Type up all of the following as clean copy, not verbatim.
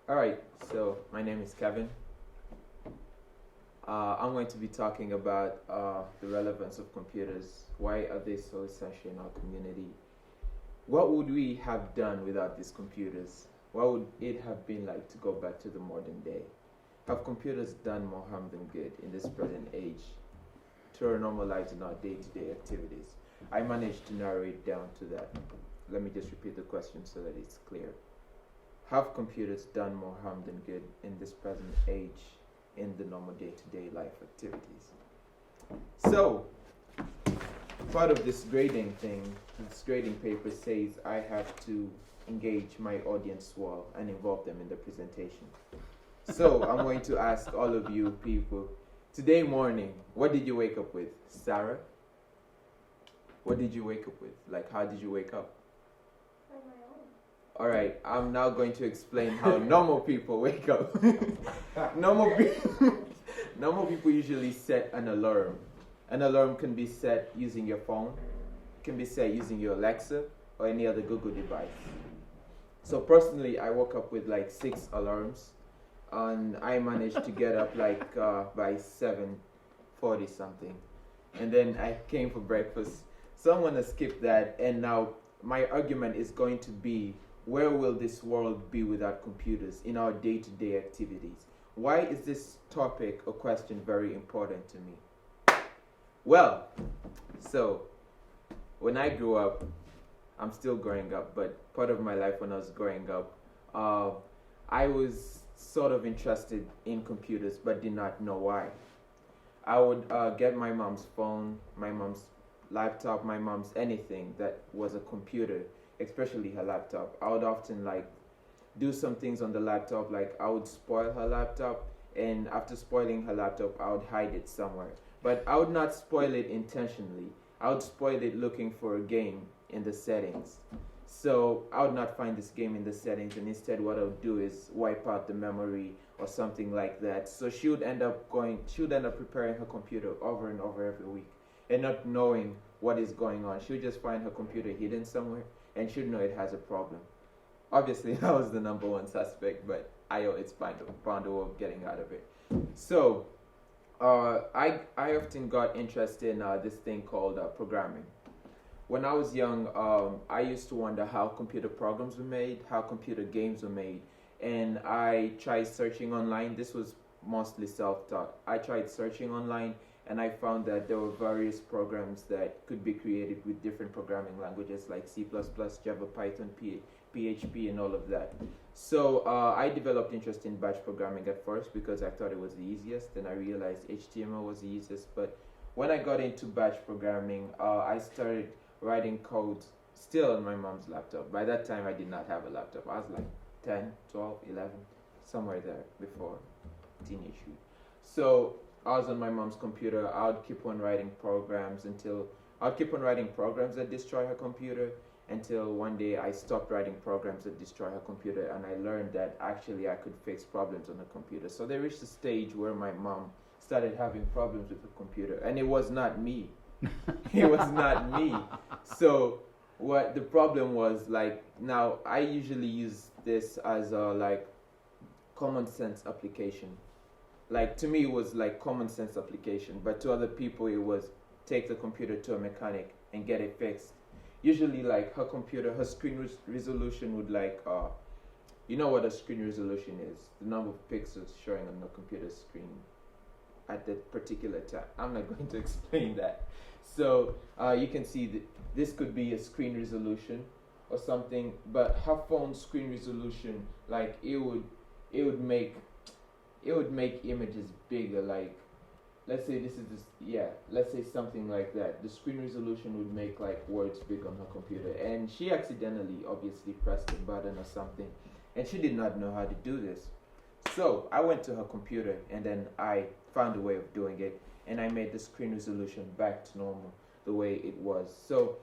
All right, so my name is Kevin. I'm going to be talking about the relevance of computers. Why are they so essential in our community? What would we have done without these computers? What would it have been like to go back to the modern day? Have computers done more harm than good in this present age to our normal lives and our day to day activities? I managed to narrow it down to that. Let me just repeat the question so that it's clear. Have computers done more harm than good in this present age in the normal day-to-day life activities? So, part of this grading thing, this grading paper says I have to engage my audience well and involve them in the presentation. So, I'm going to ask all of you people, today morning, what did you wake up with? Sarah? What did you wake up with? Like, how did you wake up? All right, I'm now going to explain how normal people wake up. normal, normal people usually set an alarm. An alarm can be set using your phone, it can be set using your Alexa or any other Google device. So personally, I woke up with like 6 alarms, and I managed to get up like by 7:40 something, and then I came for breakfast. So I'm gonna skip that, and now my argument is going to be, where will this world be without computers in our day-to-day activities? Why is this topic or question very important to me? Well, so when I grew up, I'm still growing up, but part of my life when I was growing up, I was sort of interested in computers but did not know why. I would get my mom's phone, my mom's laptop, my mom's anything that was a computer, especially her laptop. I would often like do some things on the laptop, like I would spoil her laptop, and after spoiling her laptop I would hide it somewhere. But I would not spoil it intentionally. I would spoil it looking for a game in the settings. So I would not find this game in the settings, and instead what I would do is wipe out the memory or something like that. So she would end up preparing her computer over and over every week and not knowing what is going on. She would just find her computer hidden somewhere and should know it has a problem. Obviously, I was the number one suspect, but I always found a way of getting out of it. So, I often got interested in this thing called programming. When I was young, I used to wonder how computer programs were made, how computer games were made, and I tried searching online. This was mostly self-taught. I tried searching online, and I found that there were various programs that could be created with different programming languages like C++, Java, Python, PHP, and all of that. So I developed interest in batch programming at first because I thought it was the easiest. Then I realized HTML was the easiest. But when I got into batch programming, I started writing code still on my mom's laptop. By that time, I did not have a laptop. I was like 10, 12, 11, somewhere there before teenagehood. So I was on my mom's computer. I would keep on writing programs that destroy her computer, until one day I stopped writing programs that destroy her computer, and I learned that actually I could fix problems on her computer. So they reached a stage where my mom started having problems with the computer, and it was not me. It was not me. So what the problem was, like, now I usually use this as a like common sense application. Like, to me it was like common sense application, but to other people it was take the computer to a mechanic and get it fixed. Usually, like, her computer, her screen resolution would like you know what a screen resolution is, the number of pixels showing on the computer screen at that particular time. I'm not going to explain that. So you can see that this could be a screen resolution or something, but her phone screen resolution, like, it would make images bigger. Like, let's say let's say something like that. The screen resolution would make like words big on her computer, and she accidentally obviously pressed a button or something, and she did not know how to do this. So I went to her computer, and then I found a way of doing it, and I made the screen resolution back to normal, the way it was. So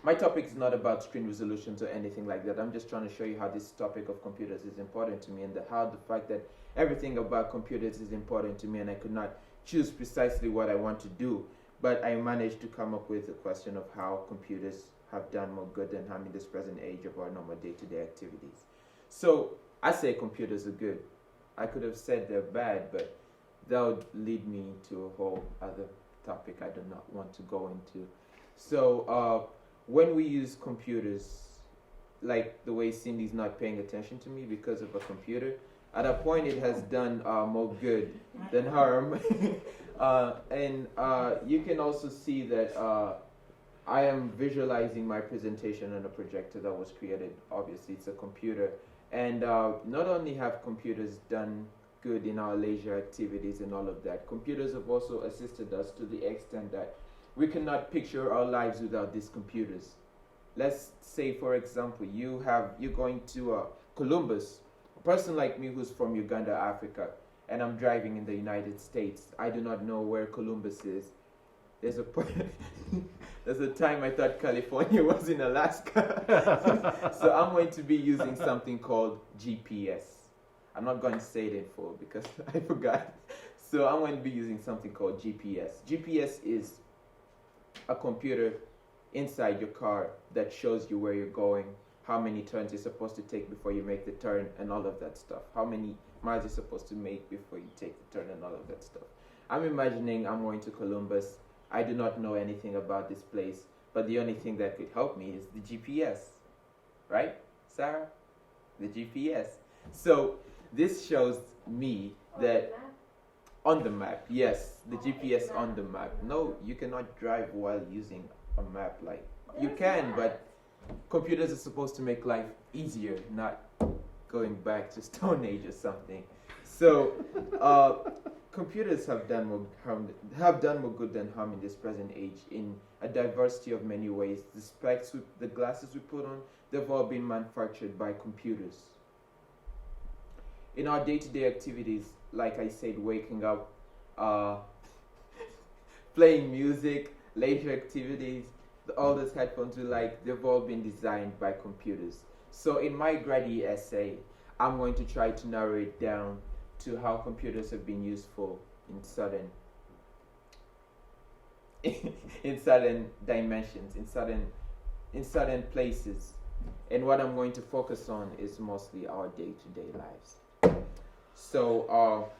my topic is not about screen resolutions or anything like that. I'm just trying to show you how this topic of computers is important to me, and how the fact that everything about computers is important to me, and I could not choose precisely what I want to do, but I managed to come up with a question of how computers have done more good than harm in this present age of our normal day-to-day activities. So I say computers are good. I could have said they're bad, but that would lead me to a whole other topic I do not want to go into. So when we use computers, like the way Cindy's not paying attention to me because of a computer, at a point it has done more good than harm. And you can also see that I am visualizing my presentation on a projector that was created. Obviously, it's a computer. And not only have computers done good in our leisure activities and all of that, computers have also assisted us to the extent that we cannot picture our lives without these computers. Let's say, for example, you're going to Columbus. A person like me who's from Uganda, Africa, and I'm driving in the United States. I do not know where Columbus is. There's a there's a time I thought California was in Alaska. So I'm going to be using something called GPS. I'm not going to say it in full because I forgot. So I'm going to be using something called GPS. GPS is a computer inside your car that shows you where you're going, how many turns you're supposed to take before you make the turn, and all of that stuff. How many miles you're supposed to make before you take the turn, and all of that stuff. I'm imagining I'm going to Columbus. I do not know anything about this place, but the only thing that could help me is the GPS. Right, Sarah? The GPS. So this shows me that on the map, yes, the GPS on the map. No, you cannot drive while using a map. Like you can, but computers are supposed to make life easier, not going back to Stone Age or something. So computers have done more good than harm in this present age in a diversity of many ways. The specs, the glasses we put on, they've all been manufactured by computers. In our day-to-day activities, like I said, waking up, playing music, leisure activities, all those headphones we like, they've all been designed by computers. So in my Graddy essay, I'm going to try to narrow it down to how computers have been useful in certain dimensions, in certain places. And what I'm going to focus on is mostly our day-to-day lives. So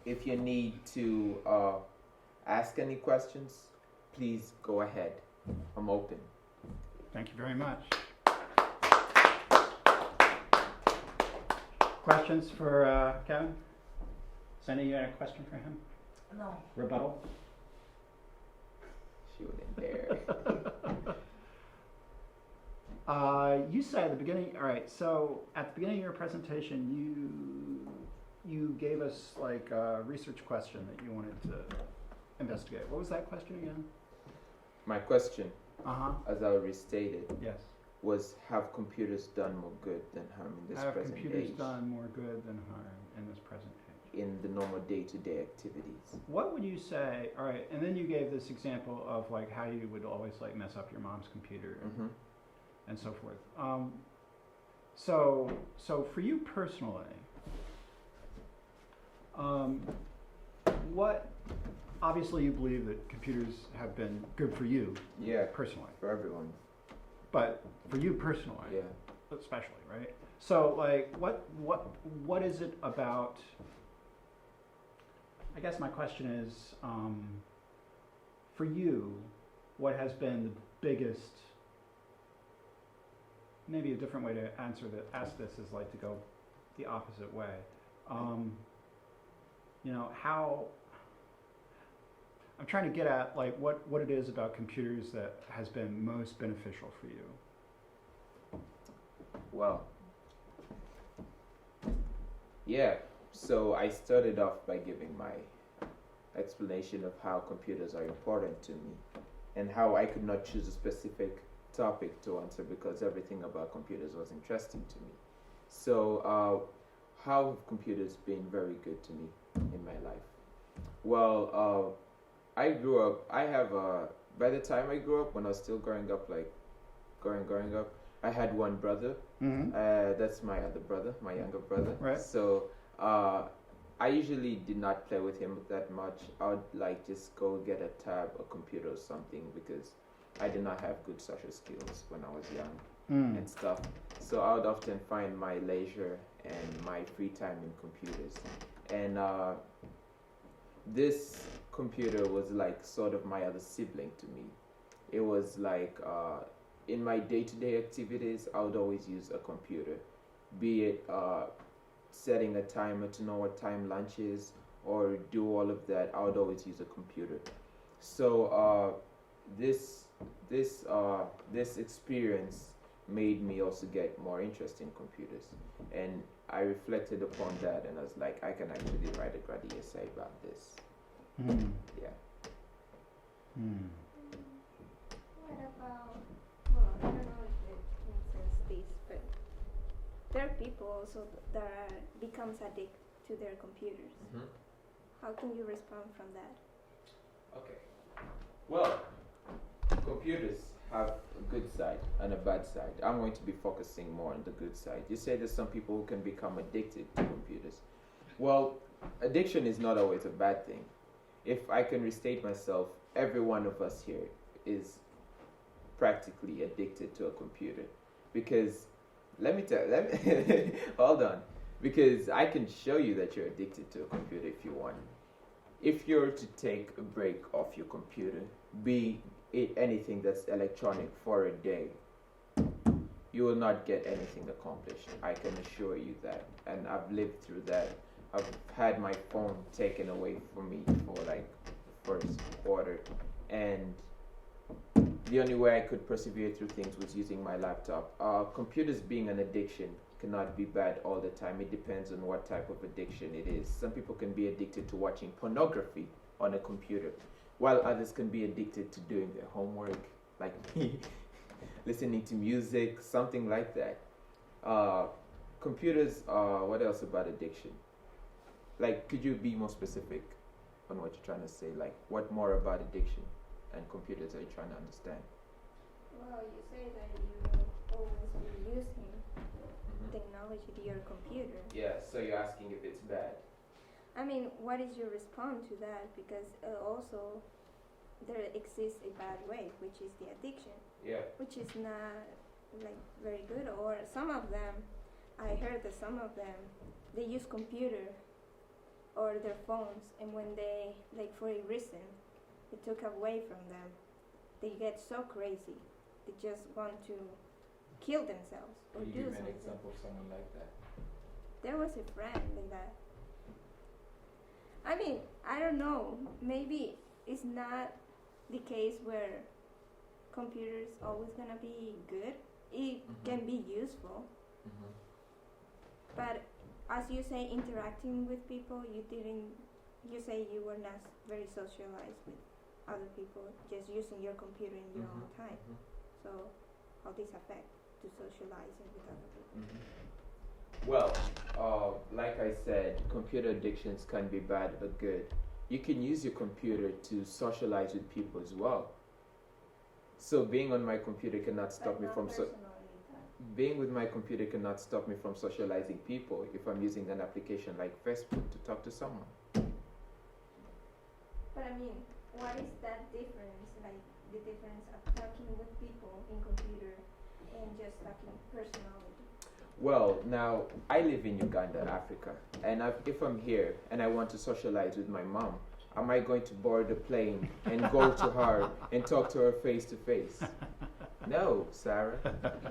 if you need to ask any questions, please go ahead. I'm open. Thank you very much. Questions for Kevin? Sandy, you had a question for him? No. Rebuttal? She wouldn't dare. You said at the beginning, all right, so at the beginning of your presentation, you gave us like a research question that you wanted to investigate. What was that question again? My question, Uh-huh. as I restated, Yes. was have computers done more good than harm in this Have present computers age? done more good than harm in this present age? In the normal day-to-day activities. What would you say, all right, and then you gave this example of like how you would always like mess up your mom's computer and so forth. So for you personally, what, obviously you believe that computers have been good for you Yeah, personally, for everyone. but for you personally, Yeah. especially, right? So like what is it about, I guess my question is, for you, what has been the biggest, maybe a different way to ask this is like to go the opposite way. You know, how, I'm trying to get at like what it is about computers that has been most beneficial for you. Well, yeah, so I started off by giving my explanation of how computers are important to me and how I could not choose a specific topic to answer because everything about computers was interesting to me. So how have computers been very good to me in my life? Well, I grew up, by the time I grew up, when I was still growing up, like growing up, I had one brother. That's my other brother, my younger brother. Right. So I usually did not play with him that much. I would like just go get a tab, a computer or something because I did not have good social skills when I was young Mm. and stuff. So I would often find my leisure and my free time in computers. And this computer was like sort of my other sibling to me. It was like in my day-to-day activities, I would always use a computer, be it setting a timer to know what time lunch is or do all of that. I would always use a computer. So this this experience made me also get more interest in computers, and I reflected upon that, and I was like, I can actually write a Graddy essay about this. Mm. Yeah. Mm. What about, well, I don't know if it makes sense this, but there are people also that becomes addicted to their computers. Mm-hmm. How can you respond from that? Okay. Well, computers have a good side and a bad side. I'm going to be focusing more on the good side. You say there's some people who can become addicted to computers. Well, addiction is not always a bad thing. If I can restate myself, every one of us here is practically addicted to a computer. Because, hold on. Because I can show you that you're addicted to a computer if you want. If you're to take a break off your computer, be it anything that's electronic for a day, you will not get anything accomplished. I can assure you that. And I've lived through that. I've had my phone taken away from me for like the first quarter. And the only way I could persevere through things was using my laptop. Computers being an addiction cannot be bad all the time. It depends on what type of addiction it is. Some people can be addicted to watching pornography on a computer, while others can be addicted to doing their homework, like me, listening to music, something like that. Computers, what else about addiction? Like, could you be more specific on what you're trying to say? Like, what more about addiction and computers are you trying to understand? Well, you say that you always be using technology to your computer. Yeah, so you're asking if it's bad. I mean, what is your response to that? Because also there exists a bad way, which is the addiction, Yeah. which is not like very good. Or some of them, I heard that some of them, they use computer or their phones, and when they, like for a reason, it took away from them, they get so crazy, they just want to kill themselves or Can you do give me an something. example of someone like that? There was a friend like that. I mean, I don't know. Maybe it's not the case where computers always gonna be good. It can be useful, but as you say, interacting with people, you didn't. You say you were not very socialized with other people, just using your computer in your own time. So, how this affect to socializing with other people? Well, like I said, computer addictions can be bad or good. You can use your computer to socialize with people as well. So being on my computer cannot stop But me not from personally. being with my computer cannot stop me from socializing people if I'm using an application like Facebook to talk to someone. But I mean, what is that difference? Like the difference of talking with people in computer and just talking personality? Well, now I live in Uganda, Africa, and if I'm here and I want to socialize with my mom, am I going to board a plane and go to her and talk to her face to face? No, Sarah.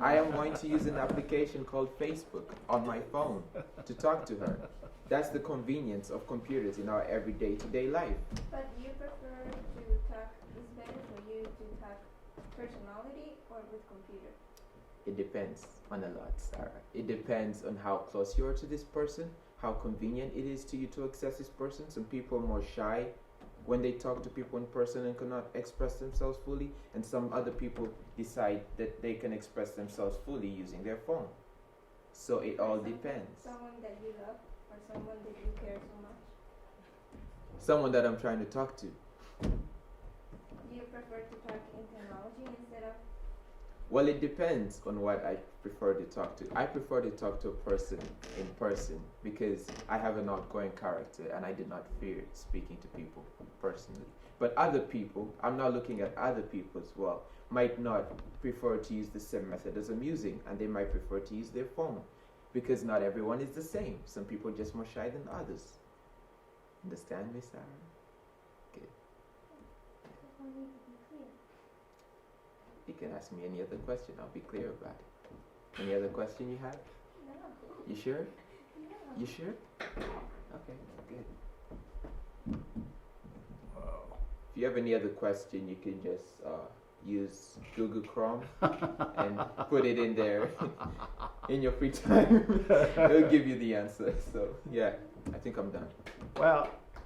I am going to use an application called Facebook on my phone to talk to her. That's the convenience of computers in our everyday today life. But do you prefer to talk, it's better for you to talk personality or with computer? It depends on a lot, Sarah. It depends on how close you are to this person, how convenient it is to you to access this person. Some people are more shy when they talk to people in person and cannot express themselves fully, and some other people decide that they can express themselves fully using their phone. So it all depends. Someone that you love or someone that you care so much? Someone that I'm trying to talk to. Do you prefer to talk in technology instead of? Well, it depends on what I prefer to talk to. I prefer to talk to a person in person because I have an outgoing character and I did not fear speaking to people personally. But other people, I'm not looking at other people as well. might not prefer to use the same method as I'm using, and they might prefer to use their phone, because not everyone is the same. Some people are just more shy than others. Understand me, Sarah? Okay. You can ask me any other question. I'll be clear about it. Any other question you have? No. You sure? No. You sure? Okay, good. Whoa. If you have any other question, you can just use Google Chrome and put it in there in your free time. It'll give you the answer. So, yeah, I think I'm done. Well,